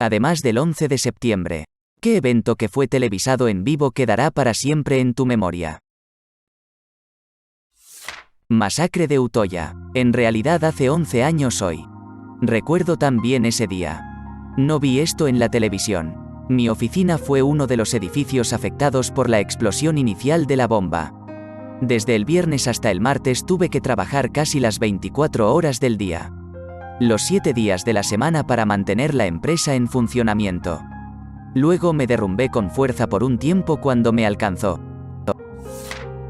Además del 11 de septiembre. ¿Qué evento que fue televisado en vivo quedará para siempre en tu memoria? Masacre de Utoya. En realidad hace 11 años hoy. Recuerdo tan bien ese día. No vi esto en la televisión. Mi oficina fue uno de los edificios afectados por la explosión inicial de la bomba. Desde el viernes hasta el martes tuve que trabajar casi las 24 horas del día. Los 7 días de la semana para mantener la empresa en funcionamiento. Luego me derrumbé con fuerza por un tiempo cuando me alcanzó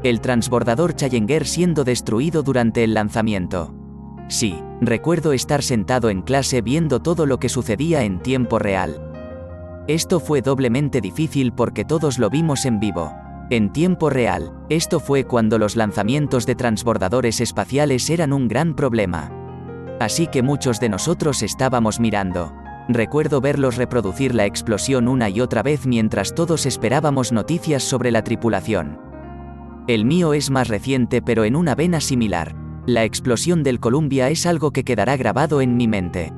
el transbordador Challenger siendo destruido durante el lanzamiento. Sí, recuerdo estar sentado en clase viendo todo lo que sucedía en tiempo real. Esto fue doblemente difícil porque todos lo vimos en vivo. En tiempo real, esto fue cuando los lanzamientos de transbordadores espaciales eran un gran problema. Así que muchos de nosotros estábamos mirando. Recuerdo verlos reproducir la explosión una y otra vez mientras todos esperábamos noticias sobre la tripulación. El mío es más reciente pero en una vena similar. La explosión del Columbia es algo que quedará grabado en mi mente.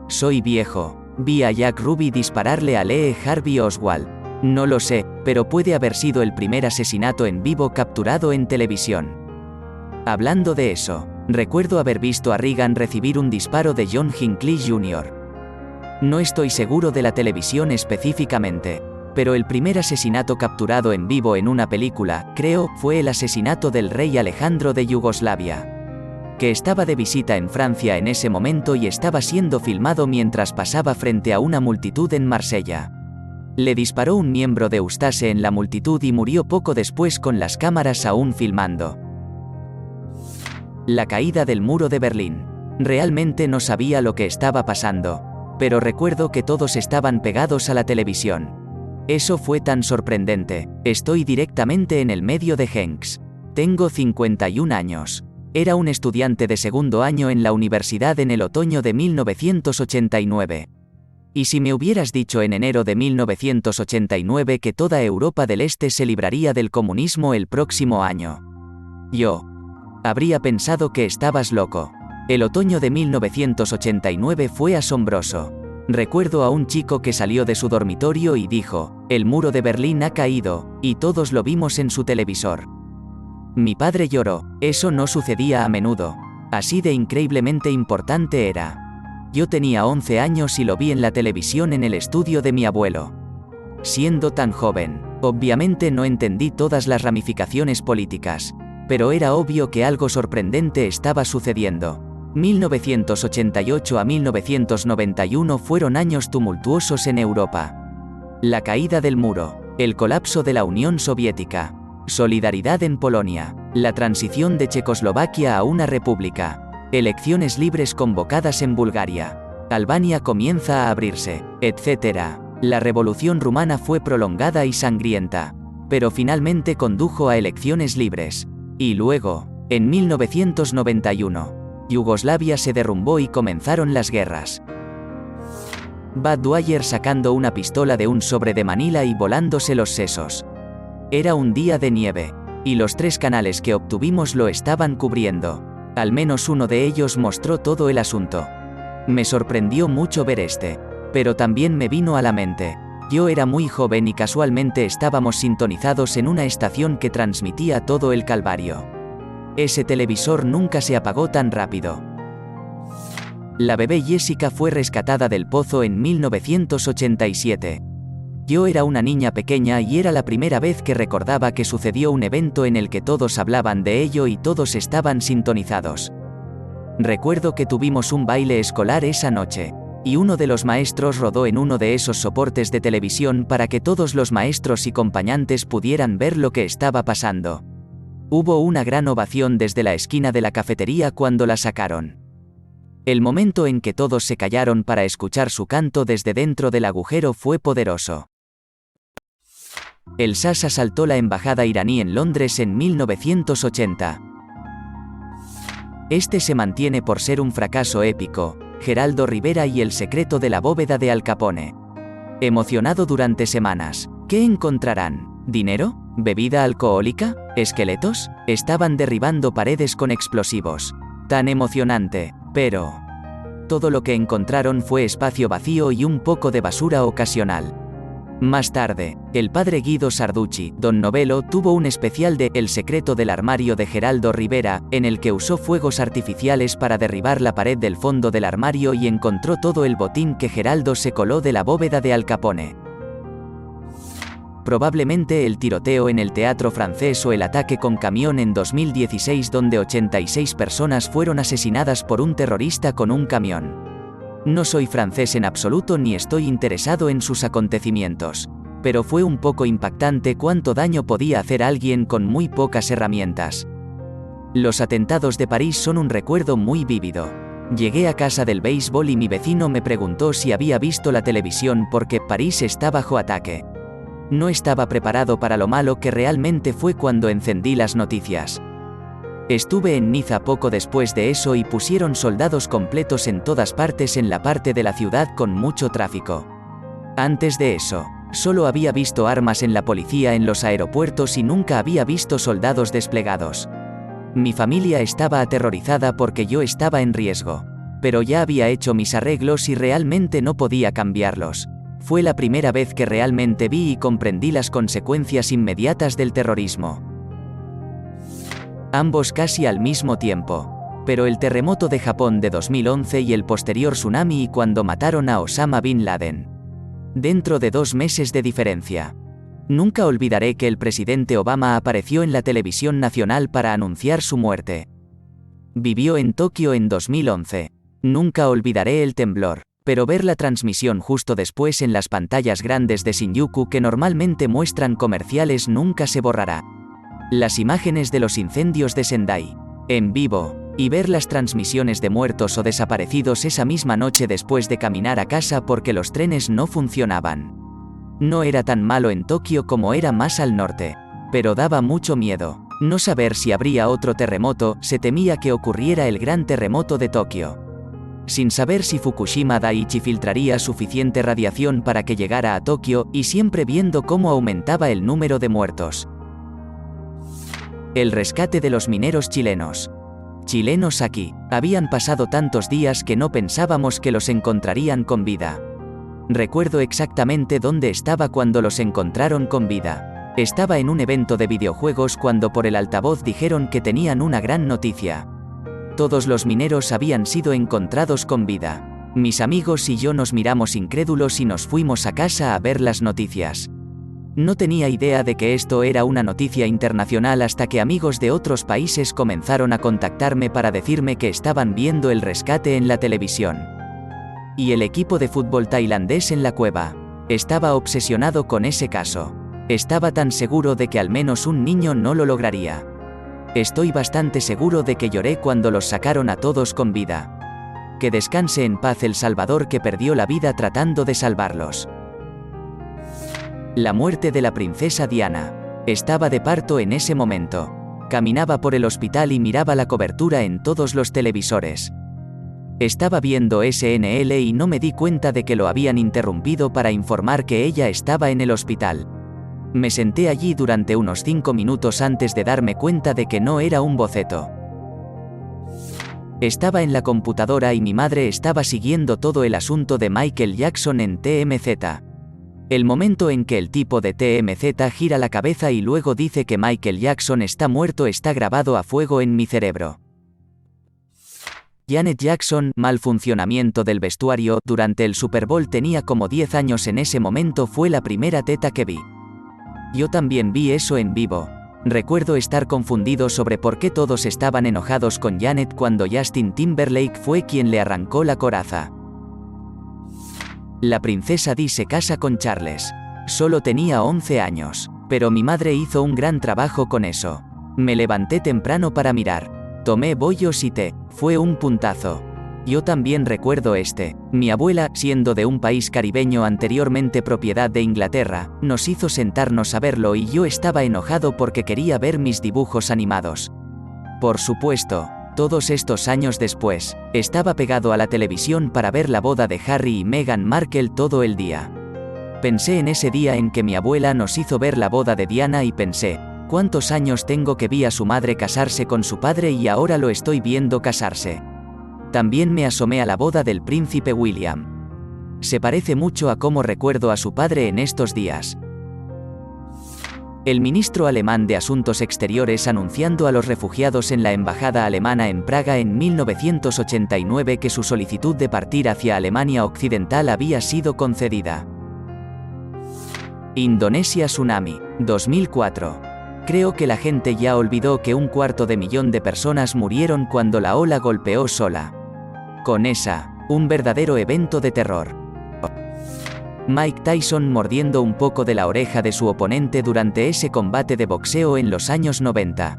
Soy viejo. Vi a Jack Ruby dispararle a Lee Harvey Oswald. No lo sé, pero puede haber sido el primer asesinato en vivo capturado en televisión. Hablando de eso, recuerdo haber visto a Reagan recibir un disparo de John Hinckley Jr. No estoy seguro de la televisión específicamente, pero el primer asesinato capturado en vivo en una película, creo, fue el asesinato del rey Alejandro de Yugoslavia, que estaba de visita en Francia en ese momento y estaba siendo filmado mientras pasaba frente a una multitud en Marsella. Le disparó un miembro de Ustase en la multitud y murió poco después con las cámaras aún filmando. La caída del muro de Berlín. Realmente no sabía lo que estaba pasando, pero recuerdo que todos estaban pegados a la televisión. Eso fue tan sorprendente. Estoy directamente en el medio de Hanks. Tengo 51 años. Era un estudiante de segundo año en la universidad en el otoño de 1989. Y si me hubieras dicho en enero de 1989 que toda Europa del Este se libraría del comunismo el próximo año, yo habría pensado que estabas loco. El otoño de 1989 fue asombroso. Recuerdo a un chico que salió de su dormitorio y dijo, "El muro de Berlín ha caído", y todos lo vimos en su televisor. Mi padre lloró. Eso no sucedía a menudo. Así de increíblemente importante era. Yo tenía 11 años y lo vi en la televisión en el estudio de mi abuelo. Siendo tan joven, obviamente no entendí todas las ramificaciones políticas, pero era obvio que algo sorprendente estaba sucediendo. 1988 a 1991 fueron años tumultuosos en Europa. La caída del muro, el colapso de la Unión Soviética, solidaridad en Polonia, la transición de Checoslovaquia a una república, elecciones libres convocadas en Bulgaria, Albania comienza a abrirse, etc. La revolución rumana fue prolongada y sangrienta, pero finalmente condujo a elecciones libres. Y luego, en 1991, Yugoslavia se derrumbó y comenzaron las guerras. Bud Dwyer sacando una pistola de un sobre de Manila y volándose los sesos. Era un día de nieve, y los 3 canales que obtuvimos lo estaban cubriendo. Al menos uno de ellos mostró todo el asunto. Me sorprendió mucho ver pero también me vino a la mente. Yo era muy joven y casualmente estábamos sintonizados en una estación que transmitía todo el calvario. Ese televisor nunca se apagó tan rápido. La bebé Jessica fue rescatada del pozo en 1987. Yo era una niña pequeña y era la primera vez que recordaba que sucedió un evento en el que todos hablaban de ello y todos estaban sintonizados. Recuerdo que tuvimos un baile escolar esa noche, y uno de los maestros rodó en uno de esos soportes de televisión para que todos los maestros y acompañantes pudieran ver lo que estaba pasando. Hubo una gran ovación desde la esquina de la cafetería cuando la sacaron. El momento en que todos se callaron para escuchar su canto desde dentro del agujero fue poderoso. El SAS asaltó la embajada iraní en Londres en 1980. Este se mantiene por ser un fracaso épico. Geraldo Rivera y el secreto de la bóveda de Al Capone. Emocionado durante semanas. ¿Qué encontrarán? ¿Dinero? ¿Bebida alcohólica? ¿Esqueletos? Estaban derribando paredes con explosivos. Tan emocionante, pero Todo lo que encontraron fue espacio vacío y un poco de basura ocasional. Más tarde, el padre Guido Sarducci, Don Novello, tuvo un especial de El secreto del armario de Geraldo Rivera, en el que usó fuegos artificiales para derribar la pared del fondo del armario y encontró todo el botín que Geraldo se coló de la bóveda de Al Capone. Probablemente el tiroteo en el Teatro Francés o el ataque con camión en 2016 donde 86 personas fueron asesinadas por un terrorista con un camión. No soy francés en absoluto ni estoy interesado en sus acontecimientos, pero fue un poco impactante cuánto daño podía hacer alguien con muy pocas herramientas. Los atentados de París son un recuerdo muy vívido. Llegué a casa del béisbol y mi vecino me preguntó si había visto la televisión porque París está bajo ataque. No estaba preparado para lo malo que realmente fue cuando encendí las noticias. Estuve en Niza poco después de eso y pusieron soldados completos en todas partes en la parte de la ciudad con mucho tráfico. Antes de eso, solo había visto armas en la policía en los aeropuertos y nunca había visto soldados desplegados. Mi familia estaba aterrorizada porque yo estaba en riesgo. Pero ya había hecho mis arreglos y realmente no podía cambiarlos. Fue la primera vez que realmente vi y comprendí las consecuencias inmediatas del terrorismo. Ambos casi al mismo tiempo. Pero el terremoto de Japón de 2011 y el posterior tsunami y cuando mataron a Osama Bin Laden. Dentro de 2 meses de diferencia. Nunca olvidaré que el presidente Obama apareció en la televisión nacional para anunciar su muerte. Vivió en Tokio en 2011. Nunca olvidaré el temblor, pero ver la transmisión justo después en las pantallas grandes de Shinjuku que normalmente muestran comerciales nunca se borrará. Las imágenes de los incendios de Sendai, en vivo, y ver las transmisiones de muertos o desaparecidos esa misma noche después de caminar a casa porque los trenes no funcionaban. No era tan malo en Tokio como era más al norte, pero daba mucho miedo. No saber si habría otro terremoto, se temía que ocurriera el gran terremoto de Tokio. Sin saber si Fukushima Daiichi filtraría suficiente radiación para que llegara a Tokio, y siempre viendo cómo aumentaba el número de muertos. El rescate de los mineros chilenos. Chilenos aquí. Habían pasado tantos días que no pensábamos que los encontrarían con vida. Recuerdo exactamente dónde estaba cuando los encontraron con vida. Estaba en un evento de videojuegos cuando por el altavoz dijeron que tenían una gran noticia. Todos los mineros habían sido encontrados con vida. Mis amigos y yo nos miramos incrédulos y nos fuimos a casa a ver las noticias. No tenía idea de que esto era una noticia internacional hasta que amigos de otros países comenzaron a contactarme para decirme que estaban viendo el rescate en la televisión. Y el equipo de fútbol tailandés en la cueva. Estaba obsesionado con ese caso. Estaba tan seguro de que al menos un niño no lo lograría. Estoy bastante seguro de que lloré cuando los sacaron a todos con vida. Que descanse en paz el Salvador que perdió la vida tratando de salvarlos. La muerte de la princesa Diana. Estaba de parto en ese momento. Caminaba por el hospital y miraba la cobertura en todos los televisores. Estaba viendo SNL y no me di cuenta de que lo habían interrumpido para informar que ella estaba en el hospital. Me senté allí durante unos 5 minutos antes de darme cuenta de que no era un boceto. Estaba en la computadora y mi madre estaba siguiendo todo el asunto de Michael Jackson en TMZ. El momento en que el tipo de TMZ gira la cabeza y luego dice que Michael Jackson está muerto está grabado a fuego en mi cerebro. Janet Jackson, mal funcionamiento del vestuario, durante el Super Bowl tenía como 10 años en ese momento fue la primera teta que vi. Yo también vi eso en vivo. Recuerdo estar confundido sobre por qué todos estaban enojados con Janet cuando Justin Timberlake fue quien le arrancó la coraza. La princesa Di se casa con Charles. Solo tenía 11 años, pero mi madre hizo un gran trabajo con eso. Me levanté temprano para mirar. Tomé bollos y té. Fue un puntazo. Yo también recuerdo mi abuela, siendo de un país caribeño anteriormente propiedad de Inglaterra, nos hizo sentarnos a verlo y yo estaba enojado porque quería ver mis dibujos animados. Por supuesto, todos estos años después, estaba pegado a la televisión para ver la boda de Harry y Meghan Markle todo el día. Pensé en ese día en que mi abuela nos hizo ver la boda de Diana y pensé, ¿cuántos años tengo que vi a su madre casarse con su padre y ahora lo estoy viendo casarse? También me asomé a la boda del príncipe William. Se parece mucho a cómo recuerdo a su padre en estos días. El ministro alemán de Asuntos Exteriores anunciando a los refugiados en la embajada alemana en Praga en 1989 que su solicitud de partir hacia Alemania Occidental había sido concedida. Indonesia tsunami, 2004. Creo que la gente ya olvidó que 250.000 de personas murieron cuando la ola golpeó sola. Con esa, un verdadero evento de terror. Mike Tyson mordiendo un poco de la oreja de su oponente durante ese combate de boxeo en los años 90.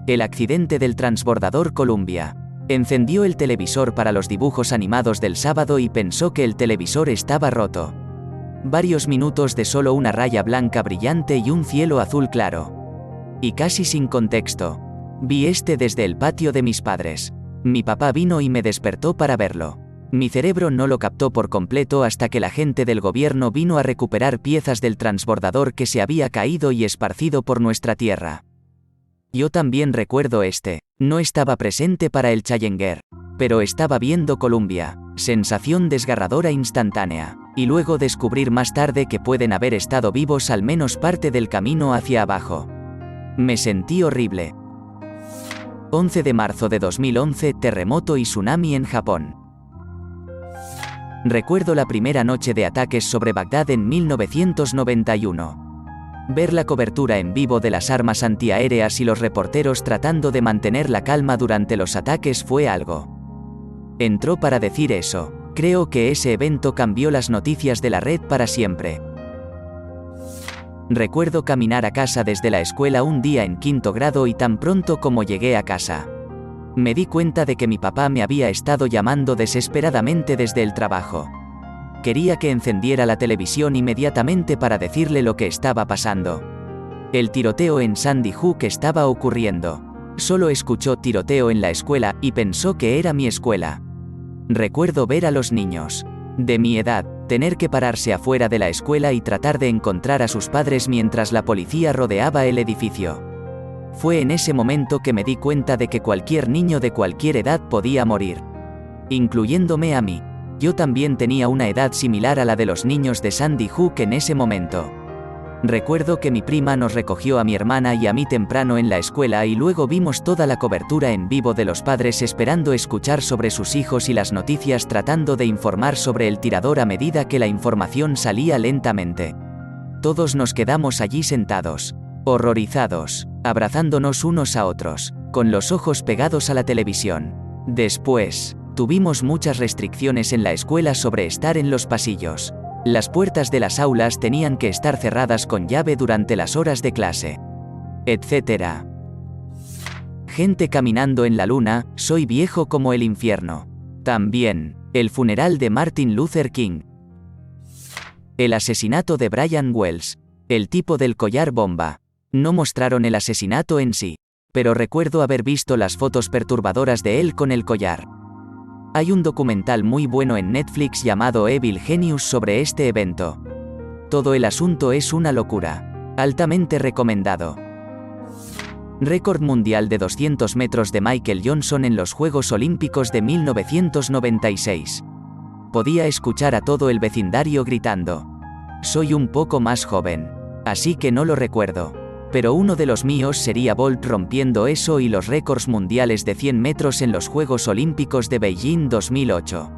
El accidente del transbordador Columbia. Encendió el televisor para los dibujos animados del sábado y pensó que el televisor estaba roto. Varios minutos de solo una raya blanca brillante y un cielo azul claro. Y casi sin contexto. Vi desde el patio de mis padres. Mi papá vino y me despertó para verlo. Mi cerebro no lo captó por completo hasta que la gente del gobierno vino a recuperar piezas del transbordador que se había caído y esparcido por nuestra tierra. Yo también recuerdo no estaba presente para el Challenger, pero estaba viendo Columbia, sensación desgarradora instantánea, y luego descubrir más tarde que pueden haber estado vivos al menos parte del camino hacia abajo. Me sentí horrible. 11 de marzo de 2011, terremoto y tsunami en Japón. Recuerdo la primera noche de ataques sobre Bagdad en 1991. Ver la cobertura en vivo de las armas antiaéreas y los reporteros tratando de mantener la calma durante los ataques fue algo. Entró para decir eso. Creo que ese evento cambió las noticias de la red para siempre. Recuerdo caminar a casa desde la escuela un día en 5º grado y tan pronto como llegué a casa, me di cuenta de que mi papá me había estado llamando desesperadamente desde el trabajo. Quería que encendiera la televisión inmediatamente para decirle lo que estaba pasando. El tiroteo en Sandy Hook estaba ocurriendo. Solo escuchó tiroteo en la escuela y pensó que era mi escuela. Recuerdo ver a los niños de mi edad tener que pararse afuera de la escuela y tratar de encontrar a sus padres mientras la policía rodeaba el edificio. Fue en ese momento que me di cuenta de que cualquier niño de cualquier edad podía morir, incluyéndome a mí. Yo también tenía una edad similar a la de los niños de Sandy Hook en ese momento. Recuerdo que mi prima nos recogió a mi hermana y a mí temprano en la escuela y luego vimos toda la cobertura en vivo de los padres esperando escuchar sobre sus hijos y las noticias tratando de informar sobre el tirador a medida que la información salía lentamente. Todos nos quedamos allí sentados, horrorizados, abrazándonos unos a otros, con los ojos pegados a la televisión. Después, tuvimos muchas restricciones en la escuela sobre estar en los pasillos. Las puertas de las aulas tenían que estar cerradas con llave durante las horas de clase, etc. Gente caminando en la luna, soy viejo como el infierno. También, el funeral de Martin Luther King. El asesinato de Brian Wells. El tipo del collar bomba. No mostraron el asesinato en sí, pero recuerdo haber visto las fotos perturbadoras de él con el collar. Hay un documental muy bueno en Netflix llamado Evil Genius sobre este evento. Todo el asunto es una locura. Altamente recomendado. Récord mundial de 200 metros de Michael Johnson en los Juegos Olímpicos de 1996. Podía escuchar a todo el vecindario gritando. Soy un poco más joven, así que no lo recuerdo. Pero uno de los míos sería Bolt rompiendo eso y los récords mundiales de 100 metros en los Juegos Olímpicos de Beijing 2008.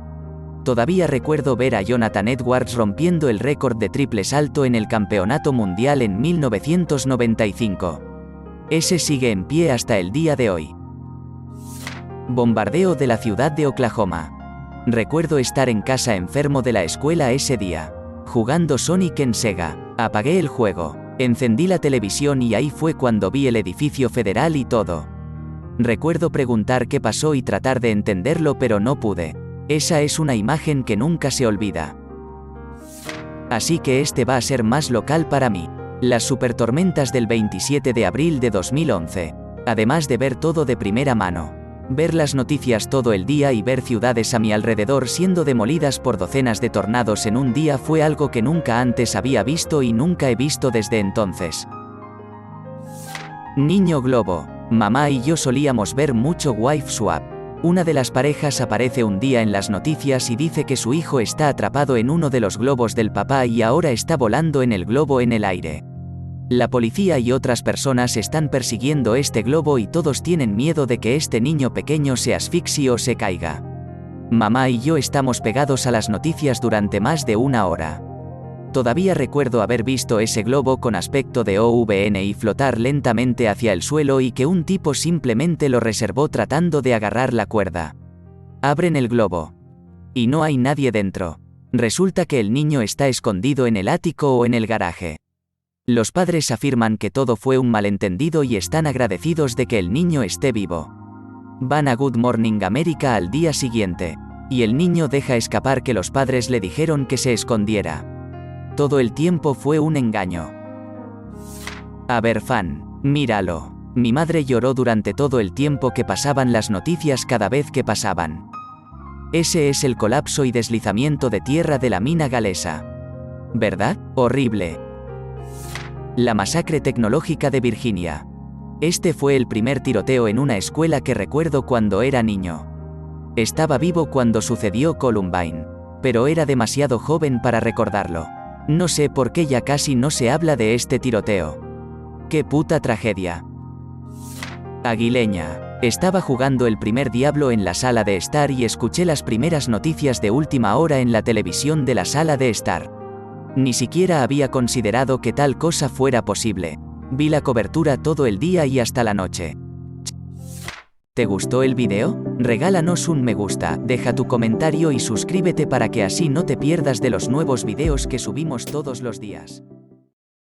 Todavía recuerdo ver a Jonathan Edwards rompiendo el récord de triple salto en el Campeonato Mundial en 1995. Ese sigue en pie hasta el día de hoy. Bombardeo de la ciudad de Oklahoma. Recuerdo estar en casa enfermo de la escuela ese día, jugando Sonic en Sega. Apagué el juego. Encendí la televisión y ahí fue cuando vi el edificio federal y todo. Recuerdo preguntar qué pasó y tratar de entenderlo pero no pude. Esa es una imagen que nunca se olvida. Así que va a ser más local para mí. Las supertormentas del 27 de abril de 2011. Además de ver todo de primera mano. Ver las noticias todo el día y ver ciudades a mi alrededor siendo demolidas por docenas de tornados en un día fue algo que nunca antes había visto y nunca he visto desde entonces. Niño globo. Mamá y yo solíamos ver mucho Wife Swap. Una de las parejas aparece un día en las noticias y dice que su hijo está atrapado en uno de los globos del papá y ahora está volando en el globo en el aire. La policía y otras personas están persiguiendo este globo y todos tienen miedo de que este niño pequeño se asfixie o se caiga. Mamá y yo estamos pegados a las noticias durante más de una hora. Todavía recuerdo haber visto ese globo con aspecto de OVN y flotar lentamente hacia el suelo y que un tipo simplemente lo reservó tratando de agarrar la cuerda. Abren el globo. Y no hay nadie dentro. Resulta que el niño está escondido en el ático o en el garaje. Los padres afirman que todo fue un malentendido y están agradecidos de que el niño esté vivo. Van a Good Morning America al día siguiente. Y el niño deja escapar que los padres le dijeron que se escondiera. Todo el tiempo fue un engaño. A ver, fan, míralo. Mi madre lloró durante todo el tiempo que pasaban las noticias cada vez que pasaban. Ese es el colapso y deslizamiento de tierra de la mina galesa. ¿Verdad? Horrible. La masacre tecnológica de Virginia. Este fue el primer tiroteo en una escuela que recuerdo cuando era niño. Estaba vivo cuando sucedió Columbine, pero era demasiado joven para recordarlo. No sé por qué ya casi no se habla de este tiroteo. ¡Qué puta tragedia! Aguileña. Estaba jugando el primer Diablo en la sala de estar y escuché las primeras noticias de última hora en la televisión de la sala de estar. Ni siquiera había considerado que tal cosa fuera posible. Vi la cobertura todo el día y hasta la noche. ¿Te gustó el video? Regálanos un me gusta, deja tu comentario y suscríbete para que así no te pierdas de los nuevos videos que subimos todos los días.